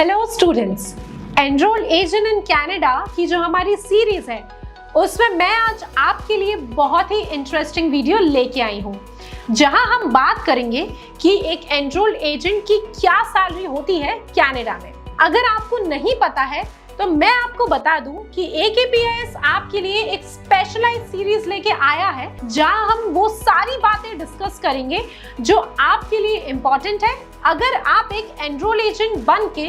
Hello students, enrol agent in Canada की जो हमारी सीरीज है उसमें मैं आज आपके लिए बहुत ही इंटरेस्टिंग वीडियो लेके आई हूँ, जहां हम बात करेंगे कि एक एनरोल एजेंट की क्या सैलरी होती है कनाडा में। अगर आपको नहीं पता है तो मैं आपको बता दूं कि AKPIS आपके लिए एक स्पेशलाइज सीरीज लेके आया है, जहां हम वो सारी बातें डिस्कस करेंगे जो आपके लिए इम्पोर्टेंट है अगर आप एक एनरोल एजेंट बन के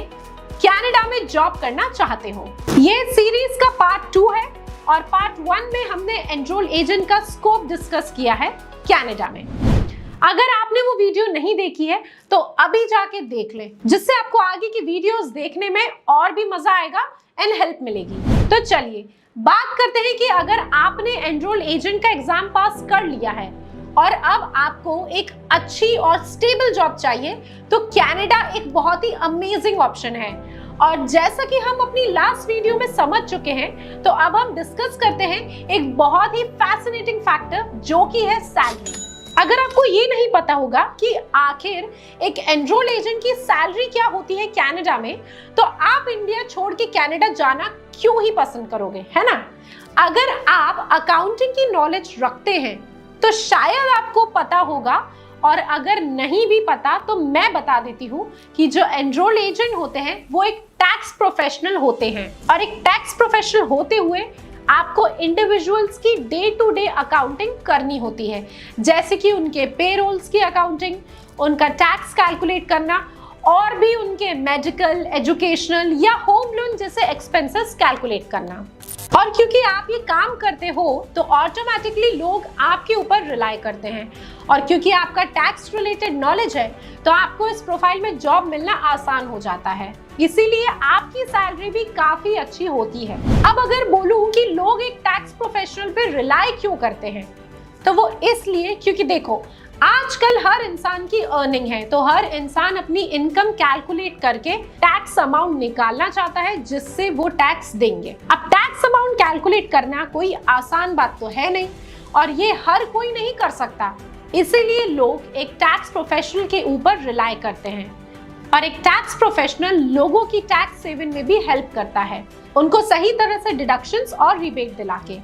कनाडा में जॉब करना चाहते हो। ये सीरीज का पार्ट 2 है और पार्ट 1 में हमने एनरोल एजेंट का स्कोप डिस्कस किया है कनाडा में। अगर आपने वो वीडियो नहीं देखी है तो अभी जाके देख लें, जिससे आपको आगे की वीडियोस देखने में और भी मजा आएगा एंड हेल्प मिलेगी। तो चलिए बात करते हैं कि अगर आपने एनरोल एजेंट का एग्जाम पास कर लिया है और अब आपको एक अच्छी और स्टेबल जॉब चाहिए तो कनाडा एक बहुत ही अमेजिंग ऑप्शन है। और जैसा कि हम अपनी लास्ट वीडियो में समझ चुके हैं, तो अब हम डिस्कस करते हैं एक बहुत ही फैसिनेटिंग फैक्टर जो कि है सैलरी। अगर आपको ये नहीं पता होगा कि आखिर एक एनरोल एजेंट की सैलरी क्या होती है कनाडा में, तो आप इंडिया छोड़ के कनाडा जाना क्यों ही पसंद करोगे, है ना। अगर आप अकाउंटिंग की नॉलेज रखते हैं तो शायद आपको पता होगा, और अगर नहीं भी पता तो मैं बता देती हूँ कि जो एनरोल एजेंट होते हैं वो एक टैक्स प्रोफेशनल होते हैं, और एक टैक्स प्रोफेशनल होते हुए आपको इंडिविजुअल्स की डे टू डे अकाउंटिंग करनी होती है, जैसे कि उनके पेरोल्स की अकाउंटिंग, उनका टैक्स कैलकुलेट करना, और भी उनके मेडिकल, एजुकेशनल या होम लोन जैसे एक्सपेंसेस कैलकुलेट करना। और क्योंकि आप ये काम करते हो तो ऑटोमेटिकली लोग आपके ऊपर रिलाई करते हैं, और क्योंकि आपका टैक्स रिलेटेड नॉलेज है तो आपको इस प्रोफाइल में जॉब मिलना आसान हो जाता है, इसीलिए आपकी सैलरी भी काफी अच्छी होती है। अब अगर बोलूं कि लोग एक टैक्स प्रोफेशनल पे रिलाई क्यों करते हैं, तो वो इसलिए क्योंकि देखो आजकल हर इंसान की अर्निंग है, तो हर इंसान अपनी इनकम कैलकुलेट करके टैक्स अमाउंट निकालना चाहता है जिससे वो टैक्स देंगे। अब टैक्स अमाउंट कैलकुलेट करना कोई आसान बात तो है नहीं, और ये हर कोई नहीं कर सकता, इसीलिए लोग एक टैक्स प्रोफेशनल के ऊपर रिलाई करते हैं। और एक टैक्स प्रोफेशनल लोगों की टैक्स सेविंग में भी हेल्प करता है, उनको सही तरह से डिडक्शंस और रिबेट दिला के।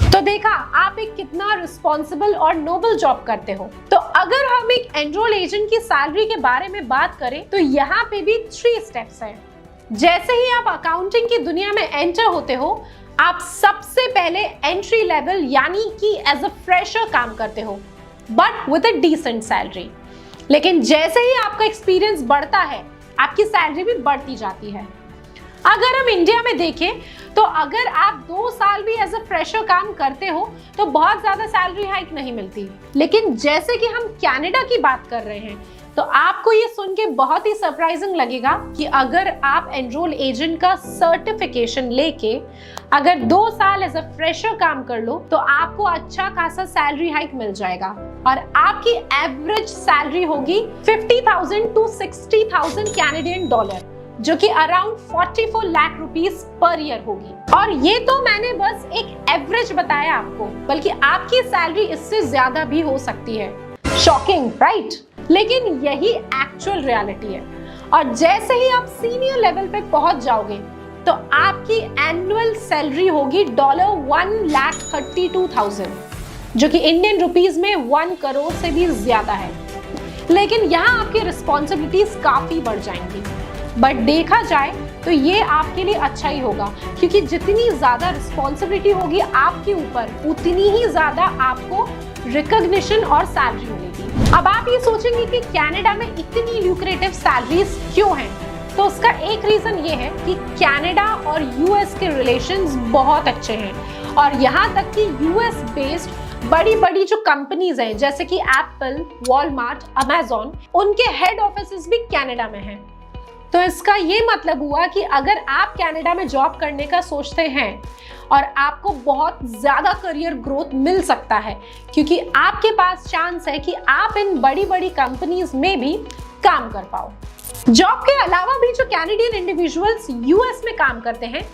तो देखा आप एक कितना रिस्पॉन्सिबल और नोबल जॉब करते हो। तो अगर हम एक एनरोल एजेंट की सैलरी के बारे में बात करें तो यहाँ पे भी 3 स्टेप्स हैं। जैसे ही आप अकाउंटिंग की दुनिया में एंटर होते हो, आप सबसे पहले एंट्री लेवल यानी कि एज अ फ्रेशर काम करते हो, but with a decent salary. लेकिन जैसे ही आपका एक्सपीरियंस बढ़ता है, आपकी सैलरी भी बढ़ती जाती है। अगर हम इंडिया में देखें तो अगर आप 2 साल भी एज अ फ्रेशर काम करते हो तो बहुत ज्यादा सैलरी हाइक नहीं मिलती, लेकिन जैसे कि हम कनाडा की बात कर रहे हैं तो आपको ये सुन के बहुत ही सरप्राइजिंग लगेगा कि अगर आप एनरोल एजेंट का सर्टिफिकेशन लेके अगर 2 साल एज अ फ्रेशर काम कर लो तो आपको अच्छा खासा सैलरी हाइक मिल जाएगा, और आपकी एवरेज सैलरी होगी 50,000 to 60,000 कैनेडियन डॉलर, जो कि around 44 lakh rupees per year होगी। और ये तो मैंने बस एक एवरेज बताया आपको, बल्कि आपकी सैलरी इससे ज्यादा भी हो सकती है। Shocking, right? लेकिन यही एक्चुअल रियलिटी है। और जैसे ही आप सीनियर लेवल पे पहुंच जाओगे तो आपकी एनुअल सैलरी होगी $1,32,000, जो कि इंडियन रुपीस में 1 करोड़ से भी ज्यादा है। लेकिन यहाँ आपकी रिस्पॉन्सिबिलिटीज काफी बढ़ जाएंगी, बट देखा जाए तो ये आपके लिए अच्छा ही होगा, क्योंकि जितनी ज्यादा रिस्पॉन्सिबिलिटी होगी आपके ऊपर उतनी ही ज्यादा आपको रिकॉग्निशन और सैलरी मिलेगी। अब आप ये सोचेंगे कि कनाडा में इतनी ल्यूक्रेटिव सैलरीज क्यों हैं, तो उसका एक रीजन ये है कि कनाडा और यूएस के रिलेशंस बहुत अच्छे हैं, और यहाँ तक कि यूएस बेस्ड बड़ी बड़ी जो कंपनीज हैं जैसे कि एप्पल, वॉलमार्ट, अमेजॉन, उनके हेड ऑफिसेस भी कनाडा में हैं। तो इसका ये मतलब हुआ कि अगर आप कनाडा में जॉब करने का सोचते हैं और आपको बहुत ज्यादा करियर ग्रोथ मिल सकता है, क्योंकि आपके पास चांस है कि आप इन बड़ी बड़ी कंपनीज में भी काम कर पाओ। जॉब के अलावा भी जो कैनेडियन इंडिविजुअल्स यूएस में काम करते हैं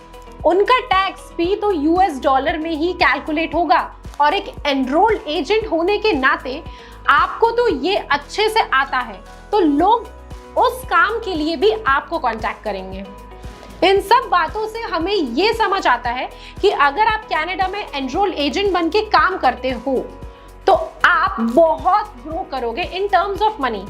उनका टैक्स भी तो यूएस डॉलर में ही कैलकुलेट होगा, और एक एनरोल्ड एजेंट होने के नाते आपको तो ये अच्छे से आता है, तो लोग उस काम के लिए भी आपको कांटेक्ट करेंगे। इन सब बातों से हमें ये समझ आता है कि अगर आप कनाडा में एनरोल एजेंट बन के काम करते हो तो आप बहुत ग्रो करोगे in terms of money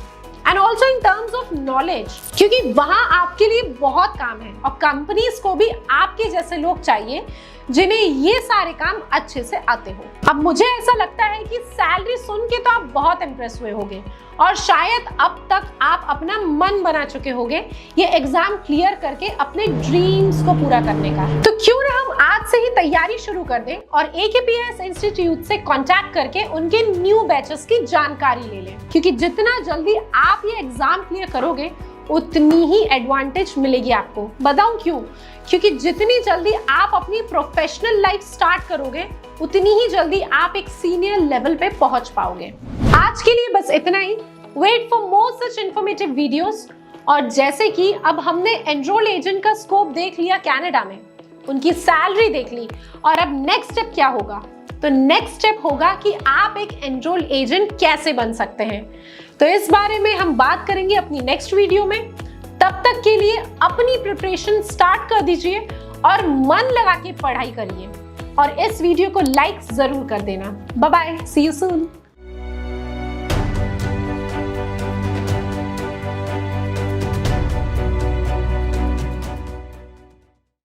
and also in terms of knowledge, क्योंकि वहां आपके लिए बहुत काम है और कंपनीज को भी आपके जैसे लोग चाहिए जिन्हें ये सारे काम अच्छे से आते हो। अब मुझे ऐसा लगता है कि सैलरी सुन के तो आप बहुत इंप्रेस हुए होंगे और शायद अब तक आप अपना मन बना चुके होंगे ये एग्जाम क्लियर करके अपने ड्रीम्स को पूरा करने का। तो क्यों ना हम आज से ही तैयारी शुरू कर दें और AKPS इंस्टीट्यूट से कांटेक्ट करके उनके न्यू बैचेस की जानकारी ले लें, क्योंकि जितना जल्दी आप ये एग्जाम क्लियर करोगे उतनी ही एडवांटेज मिलेगी आपको। बताऊं क्यों? क्योंकि जितनी जल्दी आप अपनी प्रोफेशनल लाइफ स्टार्ट करोगे उतनी ही जल्दी आप एक सीनियर लेवल पे पहुंच पाओगे। आज के लिए बस इतना ही। Wait for more such informative videos. और जैसे कि अब हमने एनरोल एजेंट का स्कोप देख लिया कनाडा में, उनकी सैलरी देख ली, और अब नेक्स्ट स्टेप क्या होगा? तो नेक्स्ट स्टेप होगा कि आप एक एनरोल एजेंट कैसे बन सकते हैं। तो इस बारे में हम बात करेंगे अपनी नेक्स्ट वीडियो में। तब तक के लिए अपनी प्रिपरेशन स्टार्ट कर दीजिए और मन लगा के पढ़ाई करिए और इस वीडियो को लाइक जरूर कर देना। Bye bye, see you soon.